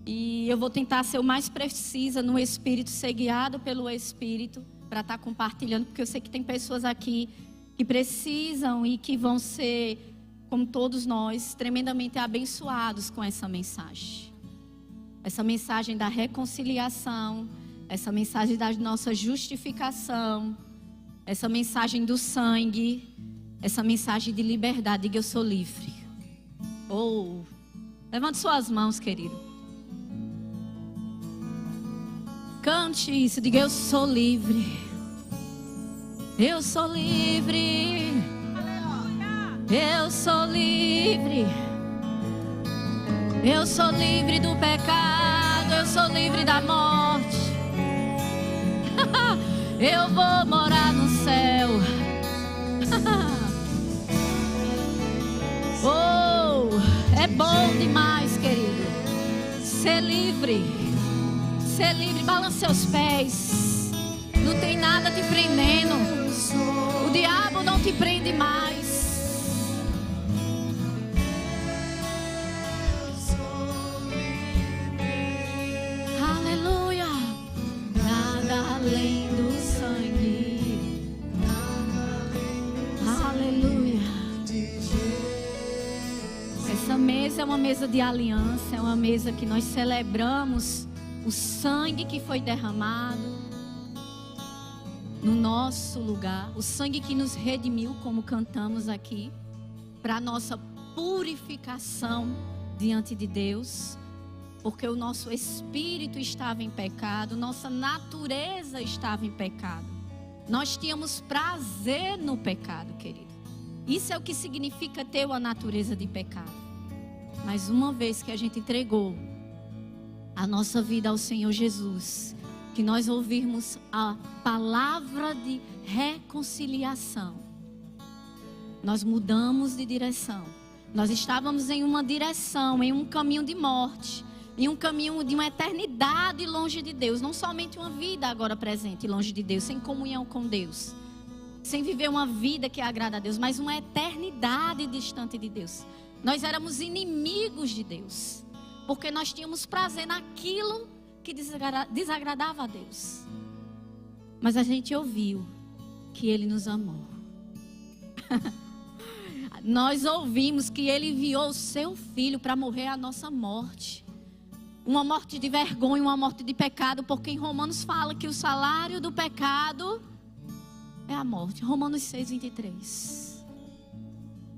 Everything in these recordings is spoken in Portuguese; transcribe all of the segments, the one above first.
E eu vou tentar ser o mais precisa no Espírito, ser guiado pelo Espírito, para estar compartilhando, porque eu sei que tem pessoas aqui que precisam e que vão ser, como todos nós, tremendamente abençoados com essa mensagem. Essa mensagem da reconciliação, essa mensagem da nossa justificação, essa mensagem do sangue, essa mensagem de liberdade. Diga: eu sou livre. Oh, levante suas mãos, querido. Cante isso, diga: eu sou livre. Eu sou livre. Eu sou livre. Eu sou livre do pecado. Eu sou livre da morte. Eu vou morar no céu. Oh, é bom demais, querido. Ser livre. Ser livre. Balance seus pés. Não tem nada te prendendo. O diabo não te prende mais. Aleluia. Nada além do sangue. Aleluia. Essa mesa é uma mesa de aliança. É uma mesa que nós celebramos o sangue que foi derramado no nosso lugar, o sangue que nos redimiu, como cantamos aqui, para nossa purificação diante de Deus, porque o nosso espírito estava em pecado, nossa natureza estava em pecado. Nós tínhamos prazer no pecado, querido. Isso é o que significa ter uma natureza de pecado. Mas uma vez que a gente entregou a nossa vida ao Senhor Jesus, que nós ouvirmos a palavra de reconciliação, nós mudamos de direção. Nós estávamos em uma direção, em um caminho de morte, em um caminho de uma eternidade longe de Deus. Não somente uma vida agora presente longe de Deus, sem comunhão com Deus, sem viver uma vida que agrada a Deus, mas uma eternidade distante de Deus. Nós éramos inimigos de Deus, porque nós tínhamos prazer naquilo que desagradava a Deus. Mas a gente ouviu que Ele nos amou. Nós ouvimos que Ele enviou o seu Filho para morrer a nossa morte. Uma morte de vergonha, uma morte de pecado, porque em Romanos fala que o salário do pecado é a morte. Romanos 6:23.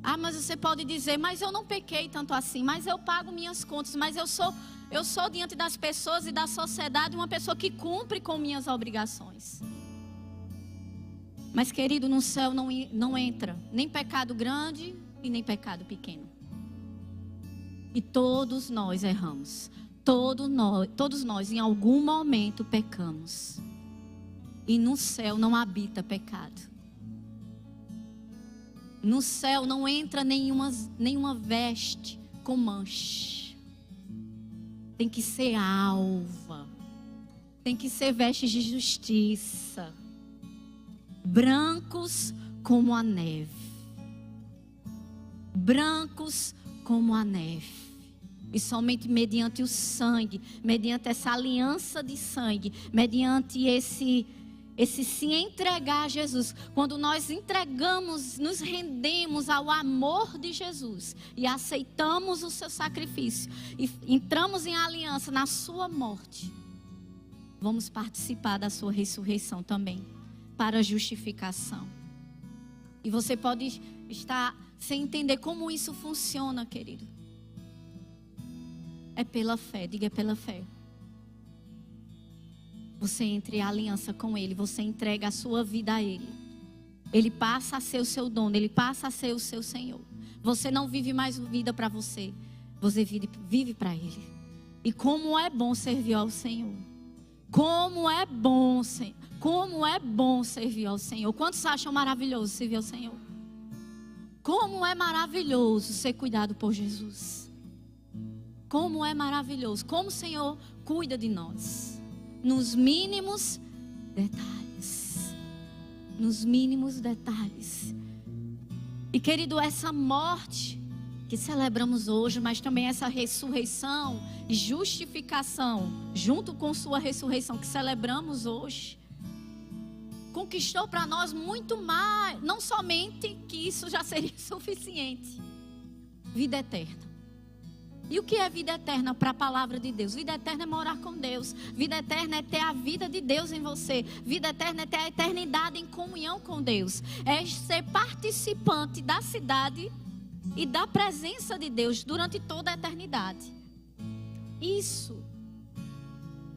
Ah, mas você pode dizer: mas eu não pequei tanto assim, mas eu pago minhas contas, mas eu sou diante das pessoas e da sociedade uma pessoa que cumpre com minhas obrigações. Mas, querido, no céu não entra nem pecado grande e nem pecado pequeno. E todos nós erramos. Todos nós em algum momento pecamos. E no céu não habita pecado. No céu não entra nenhuma veste com mancha. Tem que ser alva. Tem que ser vestes de justiça. Brancos como a neve. Brancos como a neve. E somente mediante o sangue, mediante essa aliança de sangue, mediante esse se entregar a Jesus, quando nós entregamos, nos rendemos ao amor de Jesus e aceitamos o seu sacrifício e entramos em aliança na sua morte, vamos participar da sua ressurreição também, para a justificação. E você pode estar sem entender como isso funciona, querido. É pela fé, diga: é pela fé. Você entra em aliança com Ele, você entrega a sua vida a Ele. Ele passa a ser o seu dono, Ele passa a ser o seu Senhor. Você não vive mais vida para você, você vive para Ele. E como é bom servir ao Senhor. Como é bom servir ao Senhor. Quantos acham maravilhoso servir ao Senhor? Como é maravilhoso ser cuidado por Jesus. Como é maravilhoso, como o Senhor cuida de nós. Nos mínimos detalhes. Nos mínimos detalhes. E, querido, essa morte que celebramos hoje, mas também essa ressurreição e justificação, junto com sua ressurreição que celebramos hoje, conquistou para nós muito mais, não somente que isso já seria suficiente, vida eterna. E o que é vida eterna para a palavra de Deus? Vida eterna é morar com Deus. Vida eterna é ter a vida de Deus em você. Vida eterna é ter a eternidade em comunhão com Deus. É ser participante da cidade e da presença de Deus durante toda a eternidade. Isso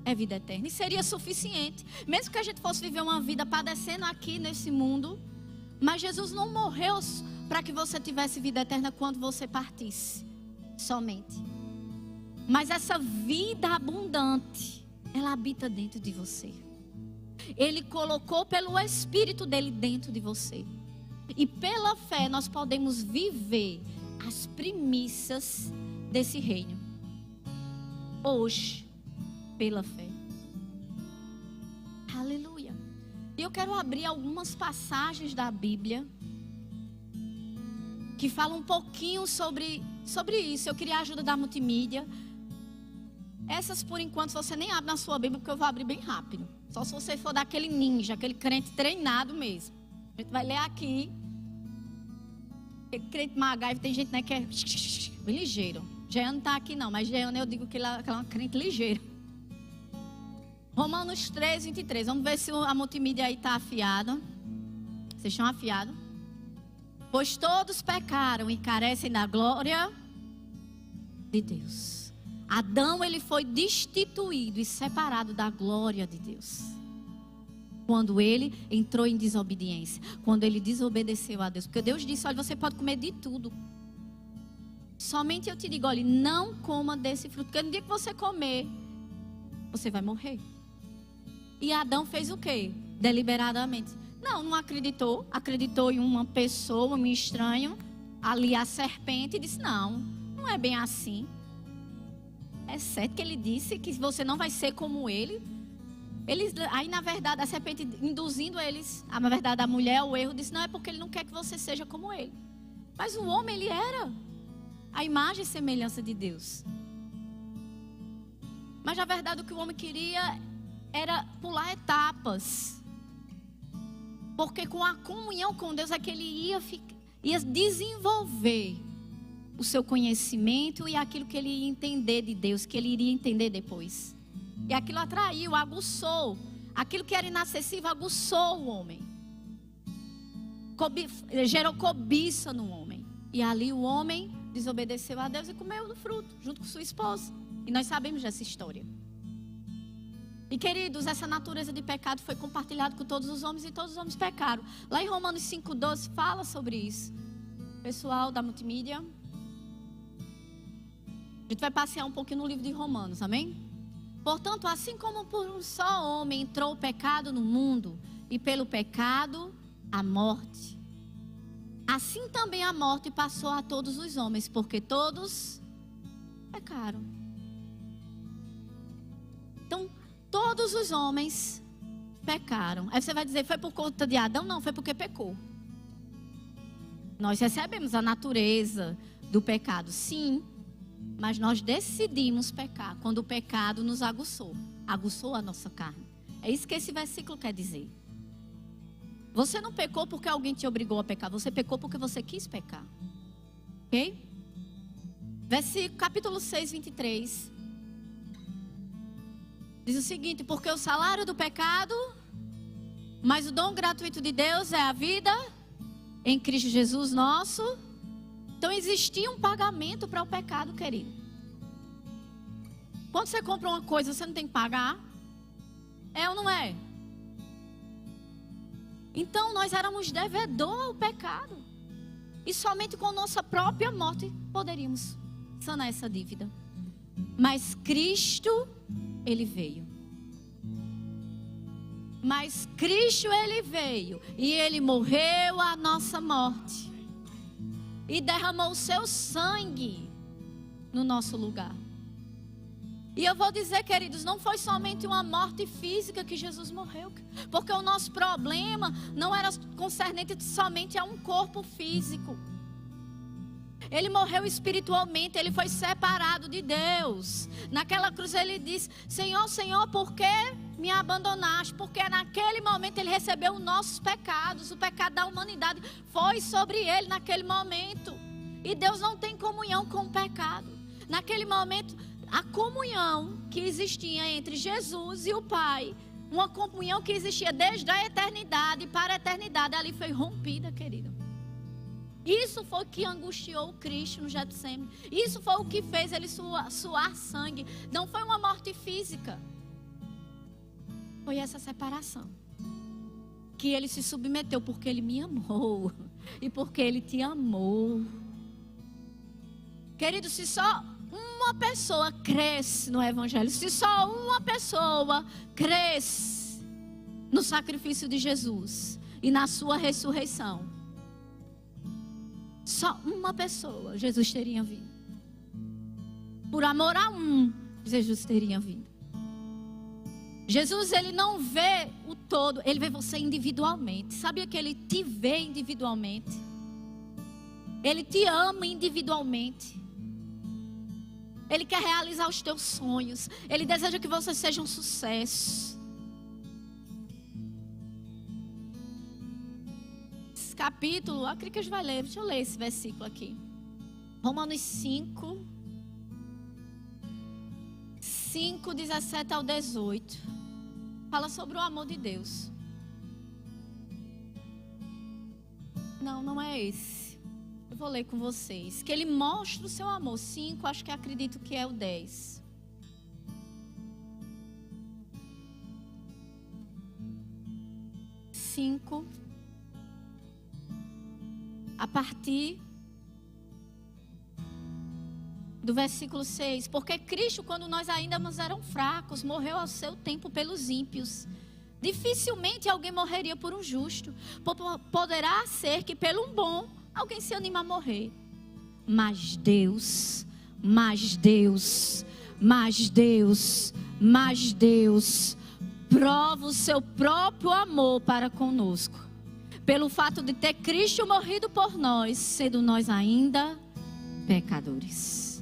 é vida eterna. E seria suficiente. Mesmo que a gente fosse viver uma vida padecendo aqui nesse mundo. Mas Jesus não morreu para que você tivesse vida eterna quando você partisse. Somente. Mas essa vida abundante, ela habita dentro de você. Ele colocou pelo Espírito dele dentro de você. E pela fé nós podemos viver as primícias desse reino. Hoje, pela fé. Aleluia. E eu quero abrir algumas passagens da Bíblia que falam um pouquinho sobre isso. Eu queria a ajuda da multimídia. Essas, por enquanto, você nem abre na sua Bíblia, porque eu vou abrir bem rápido. Só se você for daquele ninja, aquele crente treinado mesmo. A gente vai ler aqui. Aquele crente MacGyver, tem gente, né, que é bem ligeiro. Jeane não está aqui não, mas Jeane eu digo que ela é uma crente ligeira. Romanos 3, 23. Vamos ver se a multimídia aí está afiada. Vocês estão afiados? Pois todos pecaram e carecem da glória de Deus. Adão, ele foi destituído e separado da glória de Deus. Quando ele entrou em desobediência. Quando ele desobedeceu a Deus. Porque Deus disse, olha, você pode comer de tudo. Somente eu te digo, olha, não coma desse fruto. Porque no dia que você comer, você vai morrer. E Adão fez o quê? Deliberadamente. Não acreditou. Acreditou em uma pessoa, um estranho. Ali a serpente e disse, não é bem assim. É certo que ele disse que você não vai ser como ele. Aí na verdade a serpente induzindo eles, na verdade a mulher, o erro, disse, não, é porque ele não quer que você seja como ele. Mas o homem, ele era a imagem e semelhança de Deus. Mas na verdade o que o homem queria era pular etapas. Porque com a comunhão com Deus é que ele ia desenvolver o seu conhecimento e aquilo que ele ia entender de Deus, que ele iria entender depois. E aquilo atraiu, aguçou. Aquilo que era inacessível aguçou o homem. Gerou cobiça no homem. E ali o homem desobedeceu a Deus e comeu do fruto, junto com sua esposa. E nós sabemos dessa história. E queridos, essa natureza de pecado foi compartilhada com todos os homens e todos os homens pecaram. Lá em Romanos 5,12 fala sobre isso. Pessoal da multimídia. A gente vai passear um pouquinho no livro de Romanos, amém? Portanto, assim como por um só homem entrou o pecado no mundo, e pelo pecado a morte, assim também a morte passou a todos os homens, porque todos pecaram. Então, todos os homens pecaram. Aí você vai dizer, foi por conta de Adão? Não, foi porque pecou. Nós recebemos a natureza do pecado, sim. Mas nós decidimos pecar quando o pecado nos aguçou. Aguçou a nossa carne. É isso que esse versículo quer dizer. Você não pecou porque alguém te obrigou a pecar. Você pecou porque você quis pecar. Ok? Versículo, capítulo 6, 23. Diz o seguinte, porque o salário do pecado, mas o dom gratuito de Deus é a vida em Cristo Jesus nosso. Então existia um pagamento para o pecado, querido. Quando você compra uma coisa, você não tem que pagar? É ou não é? Então nós éramos devedor ao pecado. E somente com nossa própria morte poderíamos sanar essa dívida. Mas Cristo, Ele veio. Mas Cristo, Ele veio. E Ele morreu a nossa morte. E derramou o seu sangue no nosso lugar. E eu vou dizer, queridos, não foi somente uma morte física que Jesus morreu. Porque o nosso problema não era concernente somente a um corpo físico. Ele morreu espiritualmente, ele foi separado de Deus. Naquela cruz ele disse: Senhor, Senhor, por que me abandonaste? Porque naquele momento ele recebeu os nossos pecados. O pecado da humanidade foi sobre ele naquele momento. E Deus não tem comunhão com o pecado. Naquele momento, a comunhão que existia entre Jesus e o Pai, uma comunhão que existia desde a eternidade para a eternidade, ali foi rompida, querido. Isso foi o que angustiou o Cristo no Getsemane. Isso foi o que fez ele suar sangue. Não foi uma morte física. Foi essa separação. Que ele se submeteu porque ele me amou. E porque ele te amou. Querido, se só uma pessoa cresce no Evangelho, se só uma pessoa cresce no sacrifício de Jesus e na sua ressurreição, só uma pessoa, Jesus teria vindo. Por amor a um, Jesus teria vindo. Jesus, ele não vê o todo, ele vê você individualmente. Sabia que ele te vê individualmente? Ele te ama individualmente. Ele quer realizar os teus sonhos. Ele deseja que você seja um sucesso. Esse capítulo, acredito que a gente vai ler. Deixa eu ler esse versículo aqui. Romanos 5, 17 ao 18. Fala sobre o amor de Deus. Não é esse. Eu vou ler com vocês. Que ele mostra o seu amor. 5, acho que acredito que é o 10. A partir do versículo 6. Porque Cristo, quando nós ainda éramos fracos, morreu ao seu tempo pelos ímpios. Dificilmente alguém morreria por um justo. Poderá ser que pelo um bom alguém se anima a morrer. Mas Deus prova o seu próprio amor para conosco, pelo fato de ter Cristo morrido por nós, sendo nós ainda pecadores.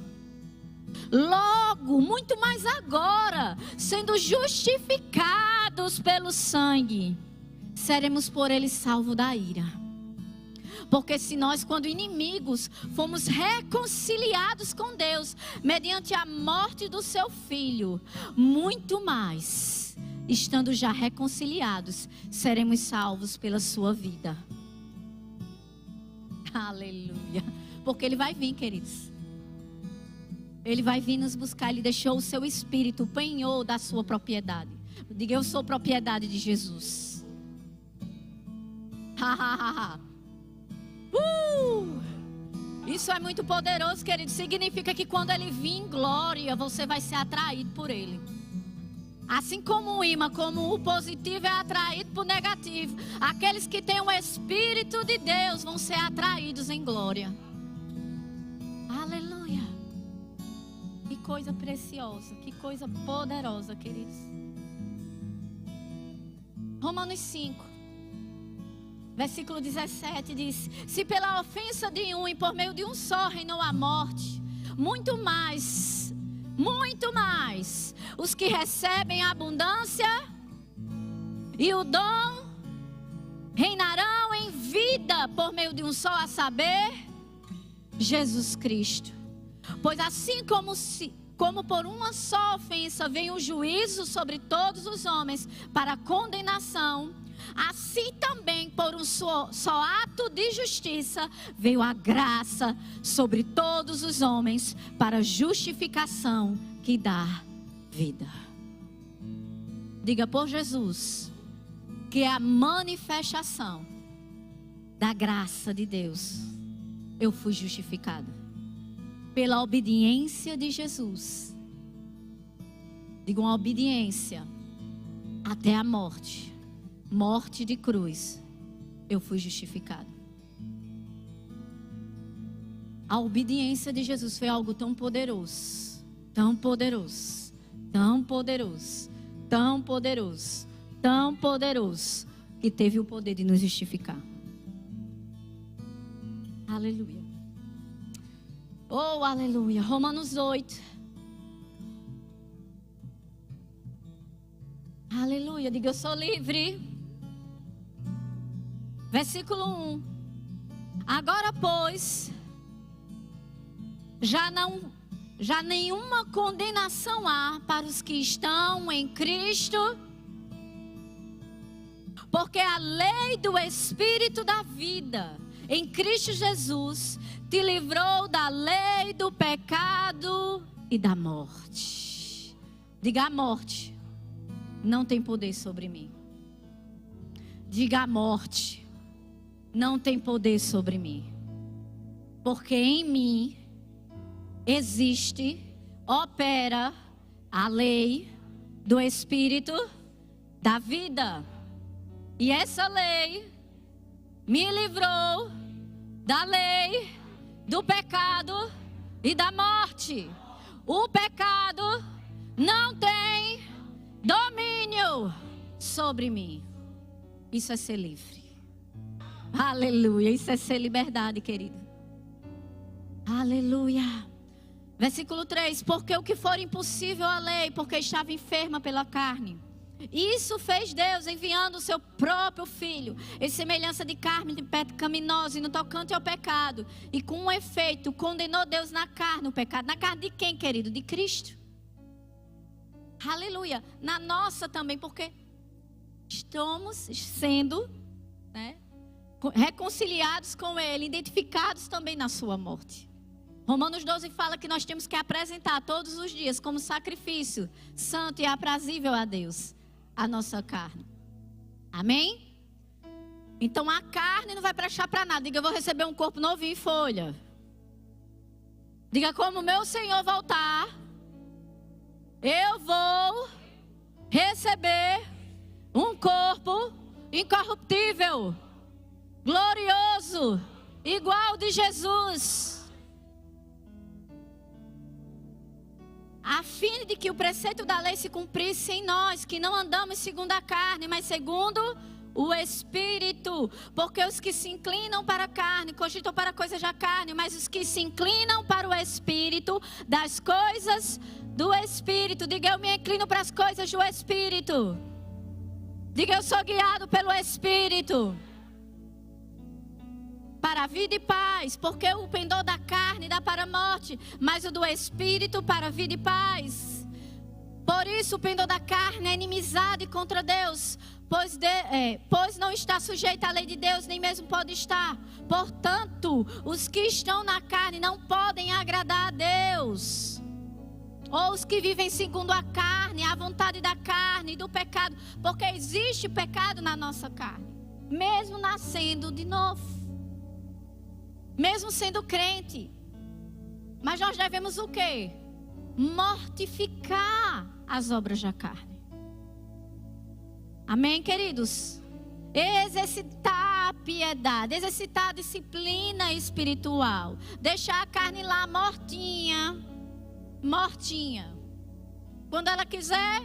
Logo, muito mais agora, sendo justificados pelo sangue, seremos por ele salvos da ira. Porque se nós, quando inimigos, fomos reconciliados com Deus, mediante a morte do seu Filho, muito mais, estando já reconciliados, seremos salvos pela sua vida. Aleluia. Porque ele vai vir, queridos. Ele vai vir nos buscar. Ele deixou o seu espírito, o penhor da sua propriedade. Diga: eu sou propriedade de Jesus. Isso é muito poderoso, querido. Significa que quando ele vir em glória, você vai ser atraído por ele. Assim como o imã, como o positivo é atraído por negativo, aqueles que têm o Espírito de Deus vão ser atraídos em glória. Aleluia. Que coisa preciosa, que coisa poderosa, queridos. Romanos 5. Versículo 17 diz: se pela ofensa de um e por meio de um só reinou a morte, muito mais, os que recebem a abundância e o dom reinarão em vida por meio de um só, a saber, Jesus Cristo. Pois assim como por uma só ofensa vem o juízo sobre todos os homens para a condenação, assim também por um só ato de justiça veio a graça sobre todos os homens para a justificação que dá vida. Diga: por Jesus, que é a manifestação da graça de Deus, eu fui justificado. Pela obediência de Jesus. Diga: uma obediência até a morte. Morte de cruz, eu fui justificado. A obediência de Jesus foi algo tão poderoso, tão poderoso, tão poderoso, tão poderoso, tão poderoso, que teve o poder de nos justificar. Aleluia. Oh, aleluia. Romanos 8. Aleluia. Diga, eu sou livre. Versículo 1. Agora, pois, já nenhuma condenação há para os que estão em Cristo, porque a lei do Espírito da vida em Cristo Jesus te livrou da lei do pecado e da morte. Diga, a morte não tem poder sobre mim. Diga, a morte não tem poder sobre mim. Porque em mim existe, opera a lei do Espírito da vida. E essa lei me livrou da lei do pecado e da morte. O pecado não tem domínio sobre mim. Isso é ser livre. Aleluia. Isso é ser liberdade, querido. Aleluia. Versículo 3. Porque o que for impossível à lei, porque estava enferma pela carne, isso fez Deus, enviando o seu próprio Filho, em semelhança de carne pecaminosa e no tocante ao pecado. E com um efeito, condenou Deus na carne o pecado. Na carne de quem, querido? De Cristo. Aleluia. Na nossa também, porque estamos sendo, reconciliados com Ele, identificados também na sua morte. Romanos 12 fala que nós temos que apresentar todos os dias como sacrifício santo e aprazível a Deus a nossa carne. Amém? Então a carne não vai prestar para nada. Diga, eu vou receber um corpo novinho em folha. Diga, como meu Senhor voltar, eu vou receber um corpo incorruptível, glorioso, igual de Jesus. A fim de que o preceito da lei se cumprisse em nós, que não andamos segundo a carne, mas segundo o Espírito. Porque os que se inclinam para a carne, cogitam para coisas da carne, mas os que se inclinam para o Espírito, das coisas do Espírito. Diga, eu me inclino para as coisas do Espírito. Diga, eu sou guiado pelo Espírito. Para a vida e paz, porque o pendor da carne dá para a morte, mas o do Espírito para a vida e paz. Por isso o pendor da carne é inimizade contra Deus, pois não está sujeito à lei de Deus, nem mesmo pode estar. Portanto, os que estão na carne não podem agradar a Deus. Ou os que vivem segundo a carne, a vontade da carne e do pecado, porque existe pecado na nossa carne, mesmo nascendo de novo. Mesmo sendo crente. Mas nós devemos o quê? Mortificar as obras da carne. Amém, queridos? Exercitar a piedade, exercitar a disciplina espiritual. Deixar a carne lá mortinha. Mortinha. Quando ela quiser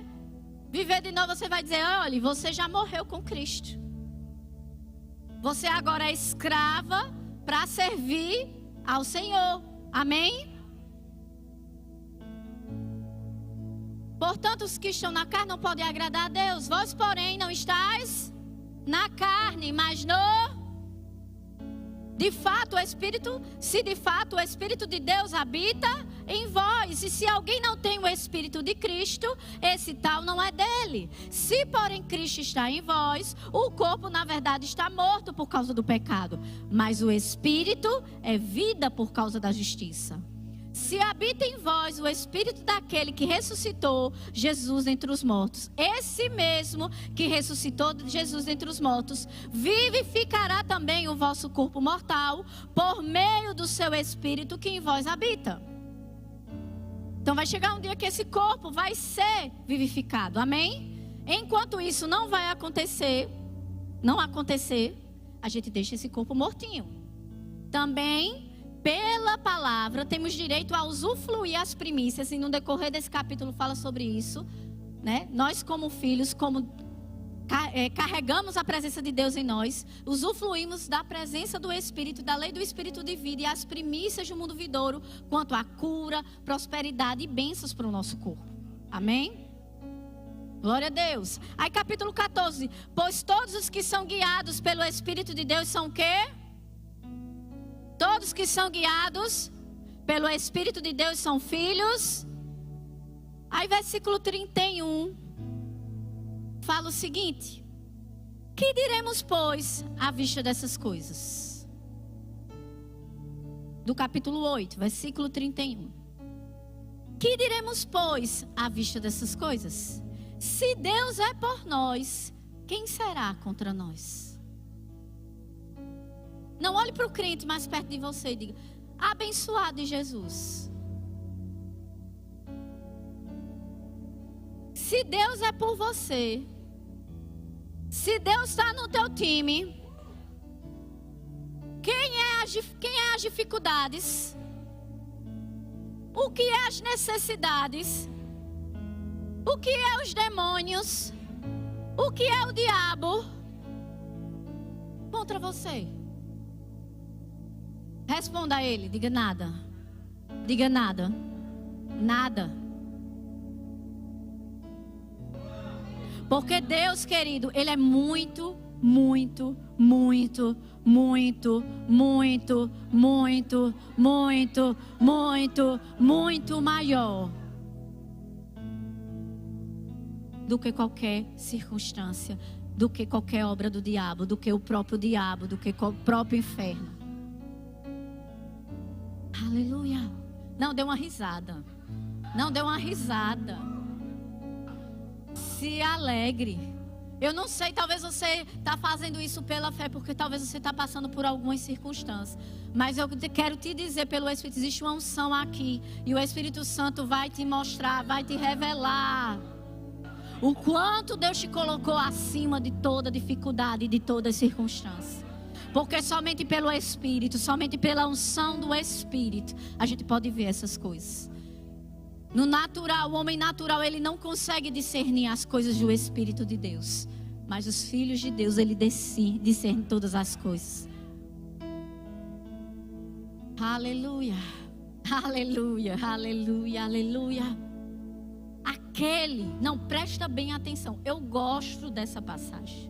viver de novo, você vai dizer, olha, você já morreu com Cristo. Você agora é escrava para servir ao Senhor. Amém? Portanto, os que estão na carne não podem agradar a Deus. Vós, porém, não estáis na carne, mas de fato, o Espírito, se de fato o Espírito de Deus habita em vós. E se alguém não tem o Espírito de Cristo, esse tal não é dele. Se porém Cristo está em vós, o corpo na verdade está morto por causa do pecado, mas o Espírito é vida por causa da justiça. Se habita em vós o Espírito daquele que ressuscitou Jesus entre os mortos, esse mesmo que ressuscitou Jesus entre os mortos, vivificará também o vosso corpo mortal, por meio do seu Espírito que em vós habita. Então vai chegar um dia que esse corpo vai ser vivificado, amém? Enquanto isso não vai acontecer, a gente deixa esse corpo mortinho. Também, pela palavra, temos direito a usufruir as primícias, e no decorrer desse capítulo fala sobre isso, né? Nós como filhos, como carregamos a presença de Deus em nós, usufruímos da presença do Espírito, da lei do Espírito de vida e as primícias do mundo vindouro, quanto a cura, prosperidade e bênçãos para o nosso corpo. Amém? Glória a Deus. Aí capítulo 14. Pois todos os que são guiados pelo Espírito de Deus são o quê? Todos que são guiados pelo Espírito de Deus são filhos. Aí versículo 31 fala o seguinte: que diremos, pois, à vista dessas coisas? Do capítulo 8, versículo 31. Que diremos, pois, à vista dessas coisas? Se Deus é por nós, quem será contra nós? Não olhe para o crente mais perto de você e diga: abençoado de Jesus. Se Deus é por você, se Deus está no teu time, quem é as dificuldades? O que é as necessidades? O que é os demônios? O que é o diabo contra você? Responda a ele, diga nada. Diga nada. Nada. Porque Deus, querido, Ele é muito, muito, muito, muito, muito, muito, muito, muito, muito maior do que qualquer circunstância, do que qualquer obra do diabo, do que o próprio diabo, do que o próprio inferno. Aleluia. Não, dê uma risada. Não, dê uma risada. Se alegre. Eu não sei, talvez você está fazendo isso pela fé, porque talvez você está passando por algumas circunstâncias. Mas eu quero te dizer pelo Espírito, existe uma unção aqui. E o Espírito Santo vai te mostrar, vai te revelar o quanto Deus te colocou acima de toda dificuldade e de toda circunstância. Porque somente pelo Espírito, somente pela unção do Espírito, a gente pode ver essas coisas. No natural, o homem natural, ele não consegue discernir as coisas do Espírito de Deus. Mas os filhos de Deus, ele discerne todas as coisas. Aleluia, aleluia, aleluia, aleluia. Não, presta bem atenção. Eu gosto dessa passagem.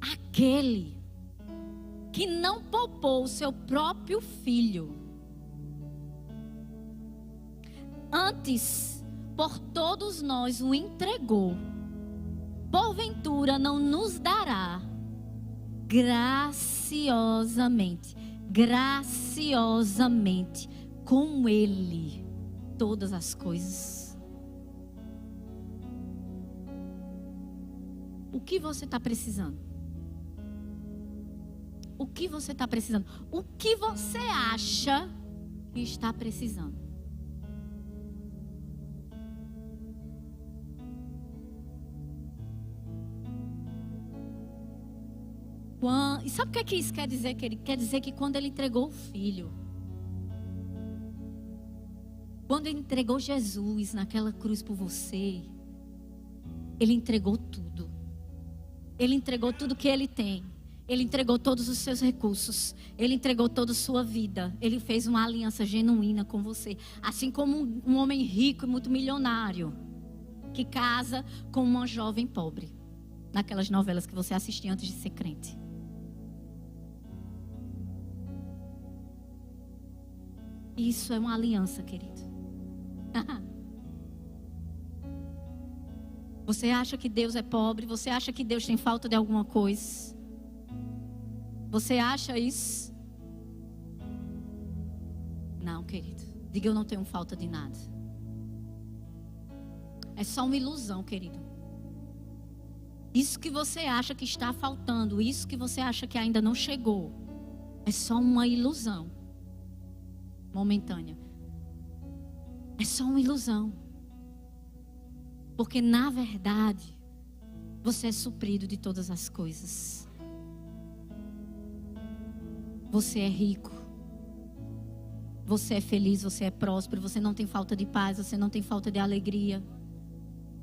Aquele que não poupou o seu próprio filho, antes por todos nós o entregou, porventura não nos dará graciosamente com Ele todas as coisas? O que você está precisando? O que você está precisando? O que você acha que está precisando? E sabe o que isso quer dizer, querido? Quer dizer que quando Ele entregou o Filho, quando Ele entregou Jesus naquela cruz por você, Ele entregou tudo. Ele entregou tudo que Ele tem. Ele entregou todos os seus recursos. Ele entregou toda a sua vida. Ele fez uma aliança genuína com você. Assim como um homem rico e muito milionário que casa com uma jovem pobre. Naquelas novelas que você assistia antes de ser crente. Isso é uma aliança, querido. Você acha que Deus é pobre? Você acha que Deus tem falta de alguma coisa? Você acha isso? Não, querido. Diga: eu não tenho falta de nada. É só uma ilusão, querido. Isso que você acha que está faltando, isso que você acha que ainda não chegou, é só uma ilusão momentânea. É só uma ilusão. Porque na verdade, você é suprido de todas as coisas. Você é rico. Você é feliz, você é próspero, você não tem falta de paz, você não tem falta de alegria.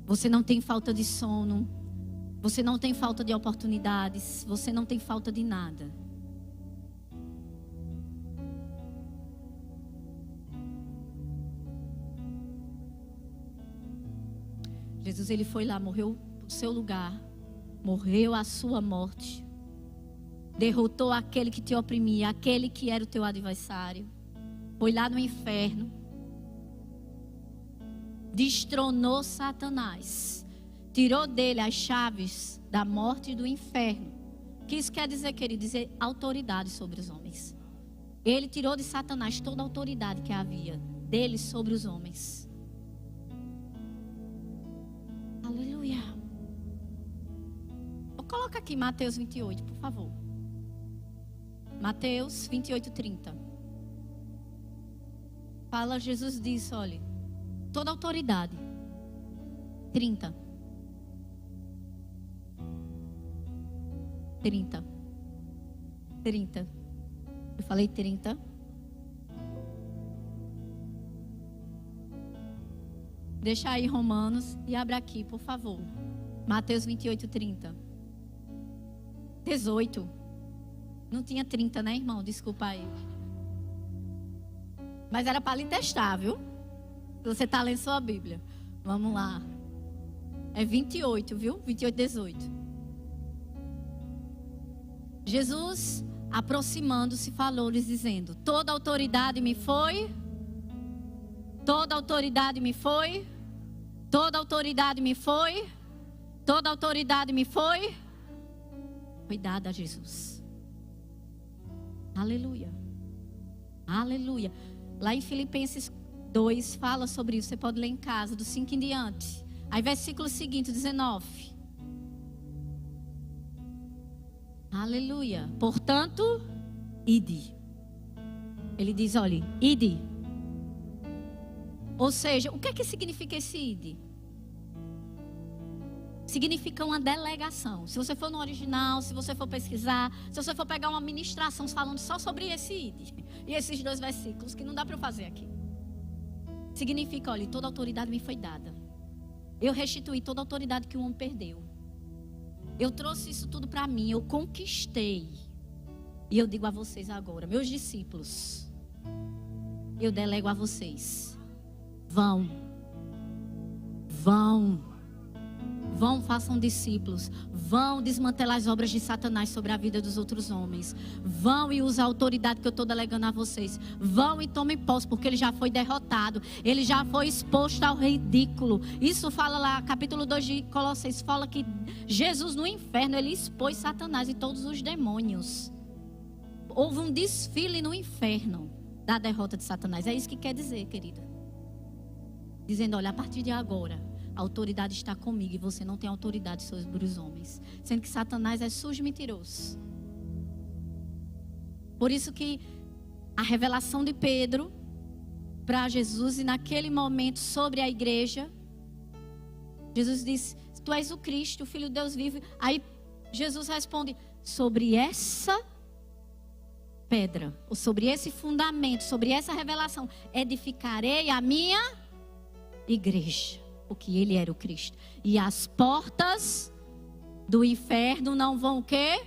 Você não tem falta de sono. Você não tem falta de oportunidades. Você não tem falta de nada. Jesus, ele foi lá, morreu no seu lugar. Morreu a sua morte. Derrotou aquele que te oprimia, aquele que era o teu adversário. Foi lá no inferno. Destronou Satanás. Tirou dele as chaves da morte e do inferno. O que isso quer dizer, querido? Dizer autoridade sobre os homens. Ele tirou de Satanás toda a autoridade que havia dele sobre os homens. Aleluia. Coloca aqui Mateus 28, por favor. Mateus 28, 30. Fala, Jesus disse, olha, toda autoridade. 30. 30. 30. Eu falei 30. Deixa aí Romanos e abre aqui, por favor. Mateus 28, 30. 18. Não tinha 30, né, irmão? Desculpa aí. Mas era para lhe testar, viu? Se você está lendo sua Bíblia. Vamos lá. É 28, viu? 28, 18. Jesus, aproximando-se, falou-lhes dizendo: toda autoridade me foi. Toda autoridade me foi. Toda autoridade me foi. Toda autoridade me foi. Foi dada a Jesus. Aleluia. Aleluia. Lá em Filipenses 2 fala sobre isso. Você pode ler em casa, do 5 em diante. Aí versículo seguinte, 19. Aleluia. Portanto, ide. Ele diz, olha, ide. Ou seja, o que é que significa esse ide? Significa uma delegação. Se você for no original, se você for pesquisar, se você for pegar uma ministração falando só sobre esse ide e esses dois versículos, que não dá para eu fazer aqui. Significa, olha, toda autoridade me foi dada. Eu restituí toda a autoridade que o homem perdeu. Eu trouxe isso tudo para mim, eu conquistei. E eu digo a vocês agora, meus discípulos, eu delego a vocês. Vão, façam discípulos. Vão desmantelar as obras de Satanás sobre a vida dos outros homens. Vão e usem a autoridade que eu estou delegando a vocês. Vão e tomem posse, porque ele já foi derrotado. Ele já foi exposto ao ridículo. Isso fala lá, capítulo 2 de Colossenses, fala que Jesus no inferno, ele expôs Satanás e todos os demônios. Houve um desfile no inferno da derrota de Satanás. É isso que quer dizer, querida. Dizendo, olha, a partir de agora, a autoridade está comigo e você não tem autoridade sobre os homens. Sendo que Satanás é sujo e mentiroso. Por isso que a revelação de Pedro para Jesus e naquele momento sobre a igreja, Jesus disse, tu és o Cristo, o Filho de Deus vivo. Aí Jesus responde, sobre essa pedra, ou sobre esse fundamento, sobre essa revelação, edificarei a minha igreja. Porque ele era o Cristo. E as portas do inferno não vão o quê?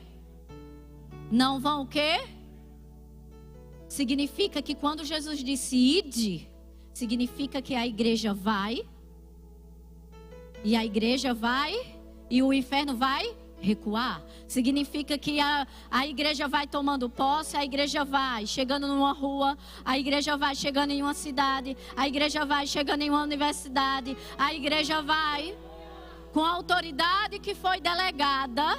Não vão o quê? Significa que quando Jesus disse ide, significa que a igreja vai. E a igreja vai. E o inferno vai recuar. Significa que a igreja vai tomando posse, a igreja vai chegando numa rua, a igreja vai chegando em uma cidade, a igreja vai chegando em uma universidade, a igreja vai com a autoridade que foi delegada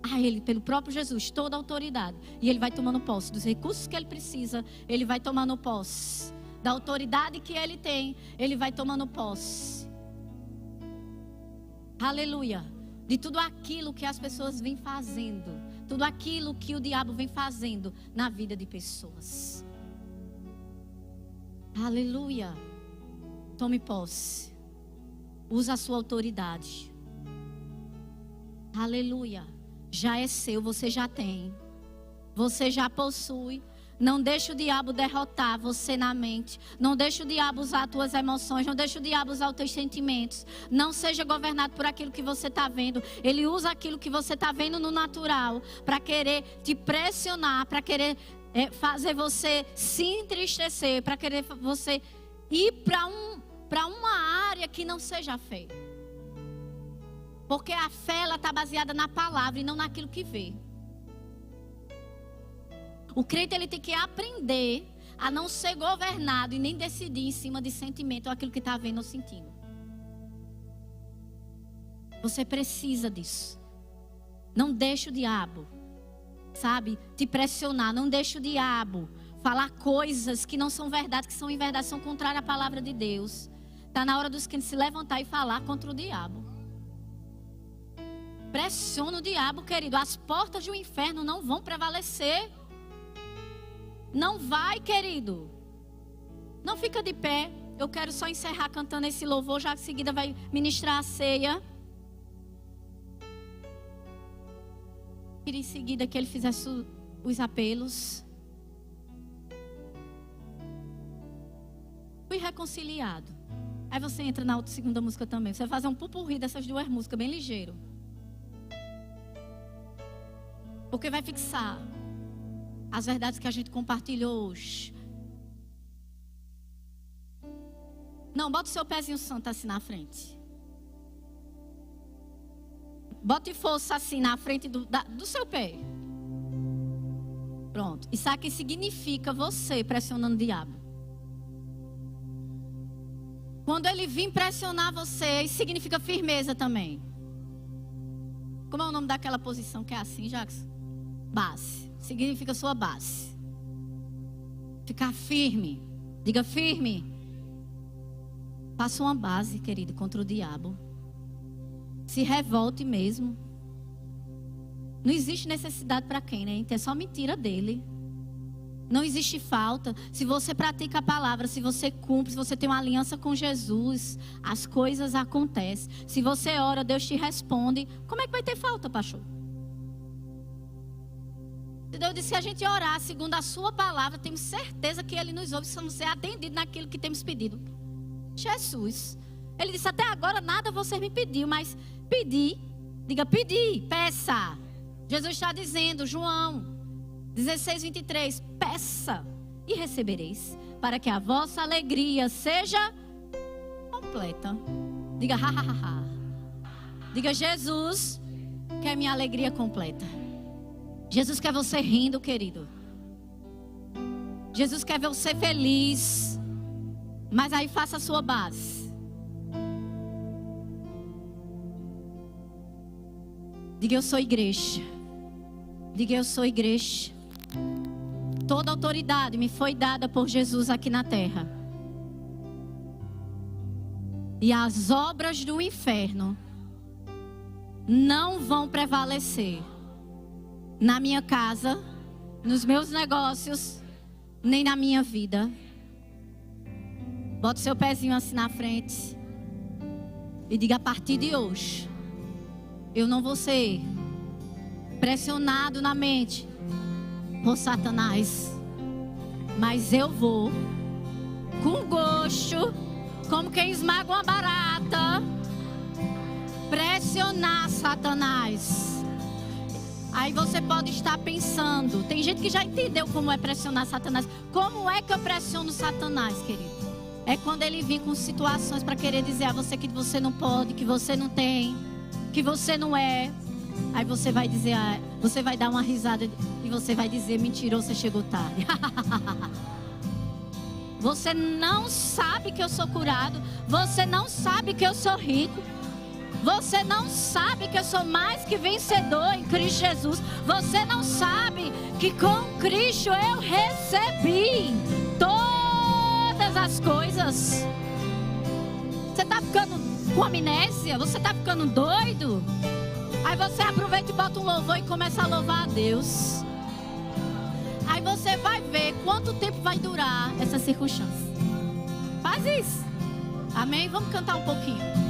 a ele pelo próprio Jesus, toda a autoridade. E ele vai tomando posse dos recursos que ele precisa, ele vai tomando posse da autoridade que ele tem, ele vai tomando posse. Aleluia. De tudo aquilo que as pessoas vêm fazendo. Tudo aquilo que o diabo vem fazendo na vida de pessoas. Aleluia. Tome posse. Usa a sua autoridade. Aleluia. Já é seu, você já tem. Você já possui. Não deixe o diabo derrotar você na mente. Não deixe o diabo usar as tuas emoções. Não deixe o diabo usar os teus sentimentos. Não seja governado por aquilo que você está vendo. Ele usa aquilo que você está vendo no natural para querer te pressionar, para querer fazer você se entristecer, para querer você ir para uma área que não seja fé. Porque a fé ela está baseada na palavra e não naquilo que vê. O crente ele tem que aprender a não ser governado e nem decidir em cima de sentimento ou aquilo que está vendo ou sentindo. Você precisa disso. Não deixe o diabo, sabe, te pressionar. Não deixe o diabo falar coisas que não são verdade, que são em verdade, são contrárias à palavra de Deus. Está na hora dos crentes se levantar e falar contra o diabo. Pressiona o diabo, querido. As portas do inferno não vão prevalecer. Não vai, querido. Não fica de pé. Eu quero só encerrar cantando esse louvor. Já em seguida vai ministrar a ceia. Queria em seguida que ele fizesse os apelos. Fui reconciliado. Aí você entra na segunda música também. Você vai fazer um pupurri dessas duas músicas, bem ligeiro. Porque vai fixar as verdades que a gente compartilhou hoje. Não, bota o seu pezinho santo assim na frente. Bote força assim na frente do seu pé. Pronto. Isso aqui significa você pressionando o diabo. Quando ele vir pressionar você, isso significa firmeza também. Como é o nome daquela posição que é assim, Jackson? Base. Significa sua base. Ficar firme. Diga firme. Faça uma base, querido, contra o diabo. Se revolte mesmo. Não existe necessidade para quem, né? É só mentira dele. Não existe falta. Se você pratica a palavra, se você cumpre, se você tem uma aliança com Jesus, as coisas acontecem. Se você ora, Deus te responde. Como é que vai ter falta, pastor? Deus disse que a gente orar segundo a sua palavra, temos certeza que Ele nos ouve, vamos ser atendidos naquilo que temos pedido. Jesus, Ele disse, até agora nada você me pediu, mas pedir, diga pedir, peça. Jesus está dizendo, João 16:23, peça e recebereis, para que a vossa alegria seja completa. Diga ha, ha, ha, ha. Diga Jesus quer minha alegria completa. Jesus quer você rindo, querido. Jesus quer ver você feliz. Mas aí faça a sua base. Diga eu sou igreja. Diga eu sou igreja. Toda autoridade me foi dada por Jesus aqui na terra. E as obras do inferno não vão prevalecer na minha casa, nos meus negócios, nem na minha vida. Bota o seu pezinho assim na frente e diga, a partir de hoje, eu não vou ser pressionado na mente por Satanás, mas eu vou, com gosto, como quem esmaga uma barata, pressionar Satanás. Aí você pode estar pensando, tem gente que já entendeu como é pressionar Satanás. Como é que eu pressiono Satanás, querido? É quando ele vem com situações para querer dizer a você que você não pode, que você não tem, que você não é. Aí você vai dizer, você vai dar uma risada e você vai dizer, mentiroso, você chegou tarde. Você não sabe que eu sou curado, você não sabe que eu sou rico. Você não sabe que eu sou mais que vencedor em Cristo Jesus. Você não sabe que com Cristo eu recebi todas as coisas. Você está ficando com amnésia? Você está ficando doido? Aí você aproveita e bota um louvor e começa a louvar a Deus. Aí você vai ver quanto tempo vai durar essa circunstância. Faz isso. Amém? Vamos cantar um pouquinho.